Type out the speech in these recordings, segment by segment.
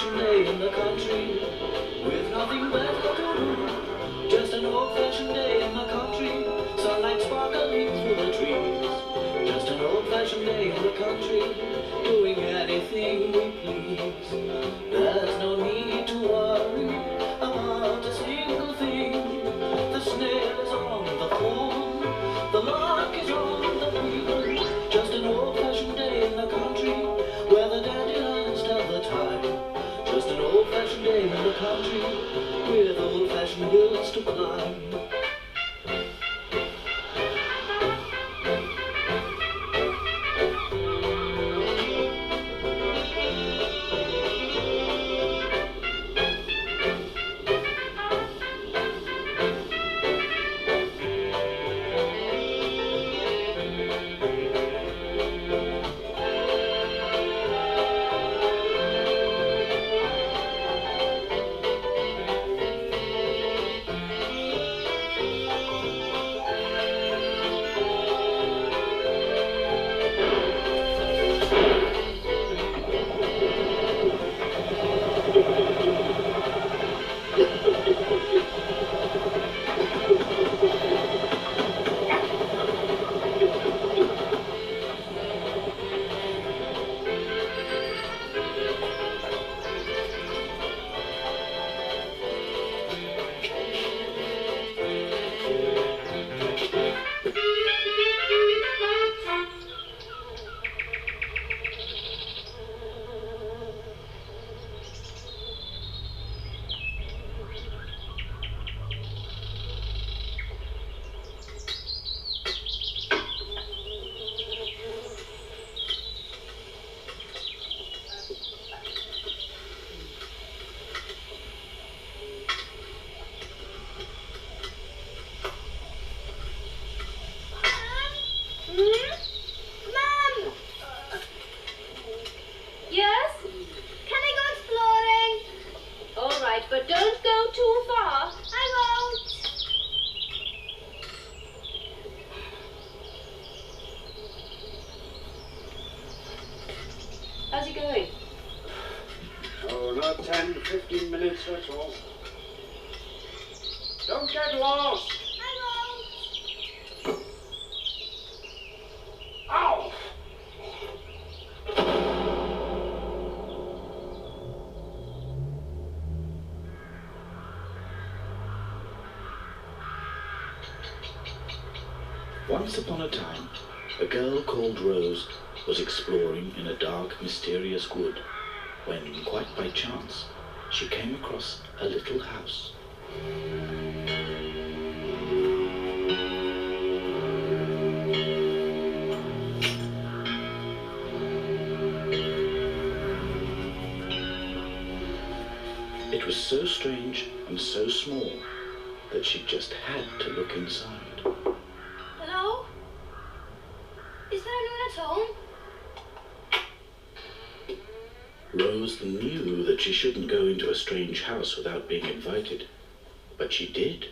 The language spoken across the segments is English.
old-fashioned day in the country, with nothing better to do. Just an old-fashioned day in the country, sunlight sparkling through the trees. Just an old-fashioned day in the country, doing anything we please. There's no need to worry about a single thing. The snail is on the phone, the lark is on the wheel. Just an old-fashioned day in the country, where the dandelions tell the time. Just an old-fashioned day in the country, with old-fashioned hills to climb. But don't go too far. I won't. How's it going? Oh, not 10 to 15 minutes, that's all. Don't get lost. I won't. Ow! Once upon a time, a girl called Rose was exploring in a dark, mysterious wood when, quite by chance, she came across a little house. It was so strange and so small that she just had to look inside. Hello? Is there anyone at home? Rose knew that she shouldn't go into a strange house without being invited, but she did.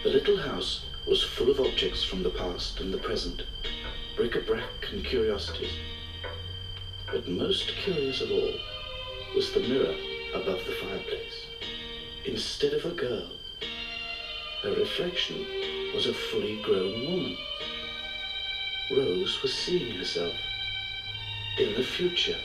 The little house was full of objects from the past and the present, bric-a-brac and curiosities. But most curious of all was the mirror above the fireplace. Instead of a girl, her reflection was a fully grown woman. Rose was seeing herself in the future.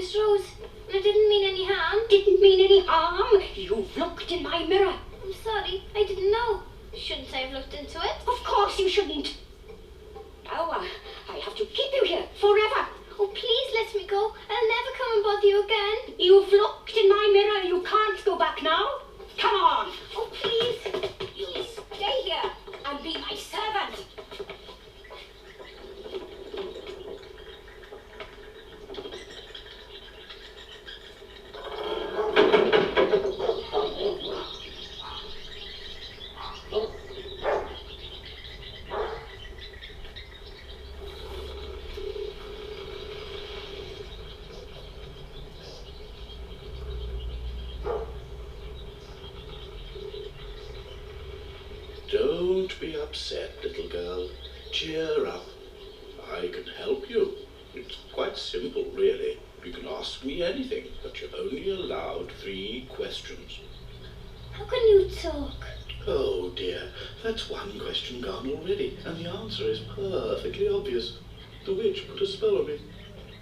Miss Rose, I didn't mean any harm. Didn't mean any harm. You've looked in my mirror. I'm sorry, I didn't know. Shouldn't I have looked into it? Of course you shouldn't. Now, I'll have to keep you here forever. Oh, please let me go. I'll never come and bother you again. You've looked in my mirror. You can't go back now. Come on. Oh, please. You'll stay here and be my servant. Don't be upset, little girl. Cheer up. I can help you. It's quite simple, really. You can ask me anything, but you're only allowed 3 questions. How can you talk? Oh dear, that's one question gone already, and the answer is perfectly obvious. The witch put a spell on me.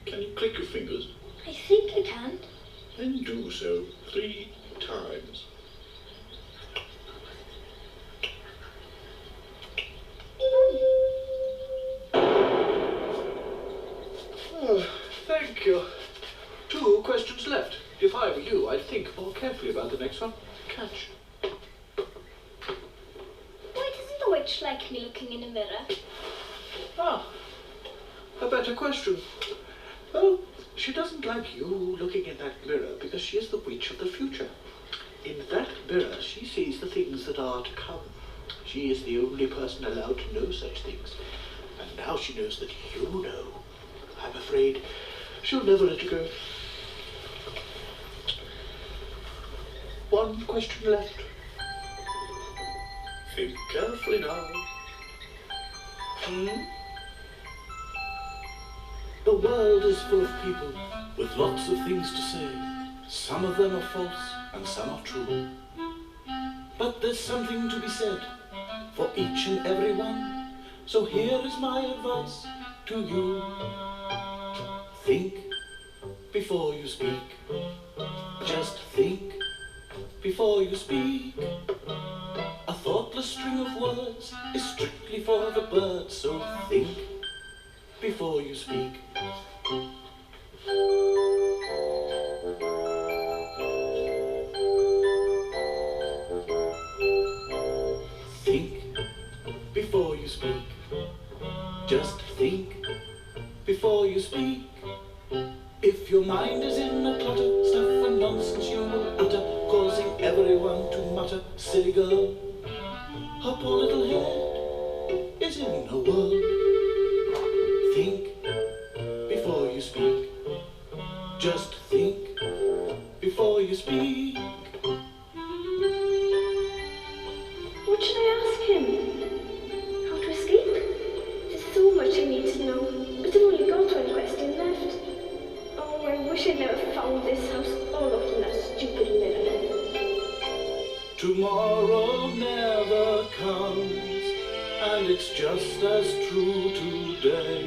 Can you click your fingers? I think I can. Then do so 3 times. Oh, thank you. 2 questions left. If I were you, I'd think more carefully about the next one. Catch. Why doesn't the witch like me looking in a mirror? Ah, a better question. Well, she doesn't like you looking in that mirror because she is the witch of the future. In that mirror, she sees the things that are to come. She is the only person allowed to know such things. And now she knows that you know. I'm afraid she'll never let you go. 1 question left. Think carefully now. The world is full of people with lots of things to say. Some of them are false and some are true. But there's something to be said for each and every one. So here is my advice to you. Think before you speak. Just think before you speak. A thoughtless string of words is strictly for the birds. So think before you speak. Think before you speak. Just think before you speak. If your mind is in a clutter, stuff and nonsense you will utter, causing everyone to mutter, silly girl, her poor little head is in a whirl. Think before you speak. Just think before you speak. What should I ask him? How to escape? There's so much I need to know, but I've only got 1 question left. Oh, I wish I'd never found this house or looked in that stupid mirror. Tomorrow never comes, and it's just as true today.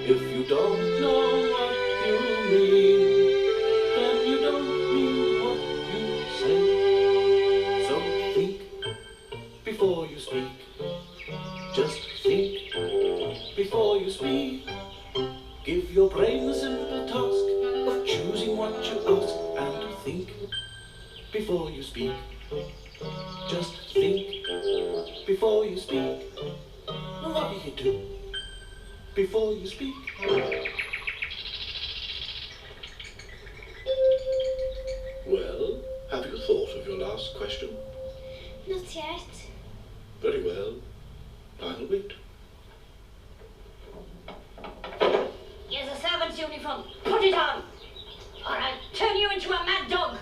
If you don't know what you mean, then you don't mean what you say. So think before you speak. Just think before you speak. Give your brain the simple task of choosing what you ask, and think before you speak. Just think before you speak. What do you do before you speak? Well, have you thought of your last question? Not yet. Very well. I'll wait. Here's a servant's uniform. Put it on, or I'll turn you into a mad dog.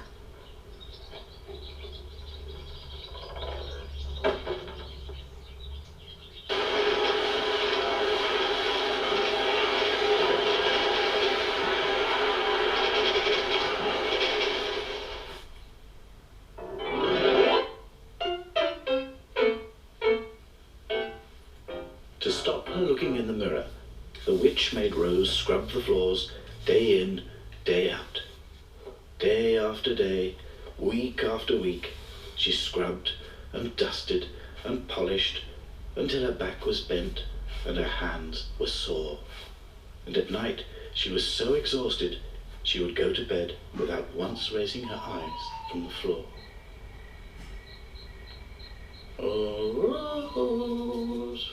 To stop her looking in the mirror, the witch made Rose scrub the floors day in, day out. Day after day, week after week, she scrubbed and dusted and polished until her back was bent and her hands were sore. And at night she was so exhausted she would go to bed without once raising her eyes from the floor. Oh, Rose.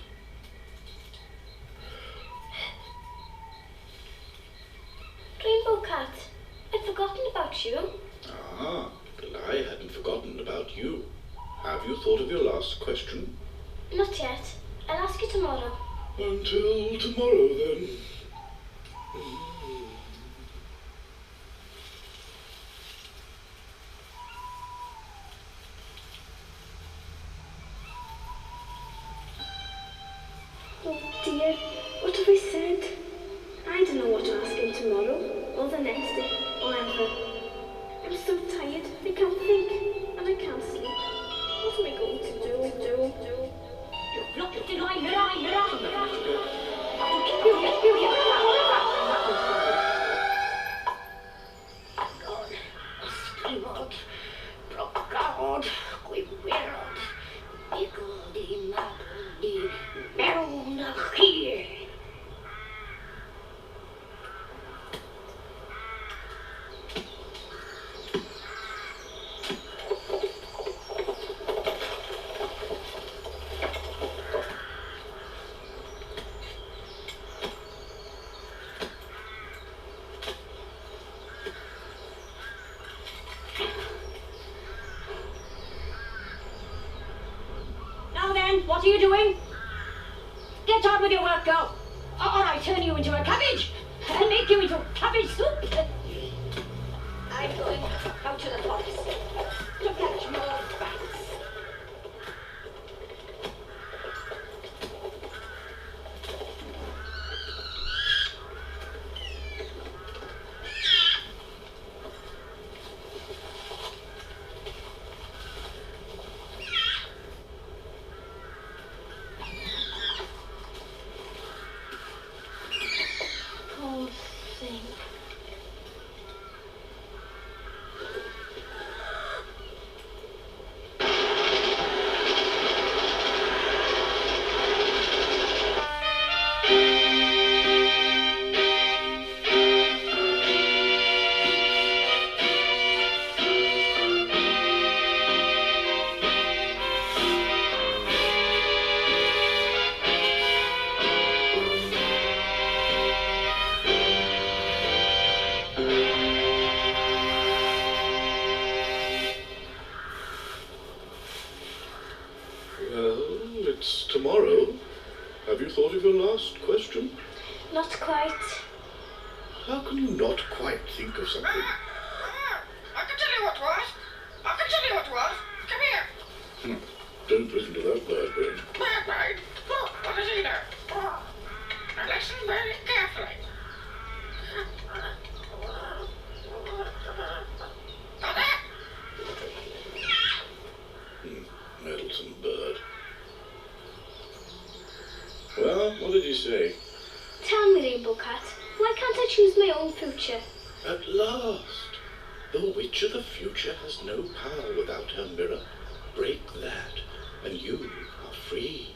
Rainbow Cat, I'd forgotten about you. Ah, well, I hadn't forgotten about you. Have you thought of your last question? Not yet. I'll ask you tomorrow. Until tomorrow, then. Oh dear, what have I said? I don't know what to ask him tomorrow, or the next day, or ever. I'm so tired, I can't think, and I can't sleep. What am I going to do? You've looked in my mirror. Now then, what are you doing? Get on with your work, girl. Or I turn you into a cabbage and make you into cabbage soup. I'm going out to the forest to catch more bats. Poor thing. Well, it's tomorrow. Have you thought of your last question? Not quite. How can you not quite think of something? I can tell you what it was. Come here. Don't listen to that bird brain. Bird. Look, what is he there? Now listen very carefully. Got it? Meddlesome bird. Well, what did you say? Tell me, Rainbow Cat, why can't I choose my own future? At last! The witch of the future has no power without her mirror. Break that, and you are free.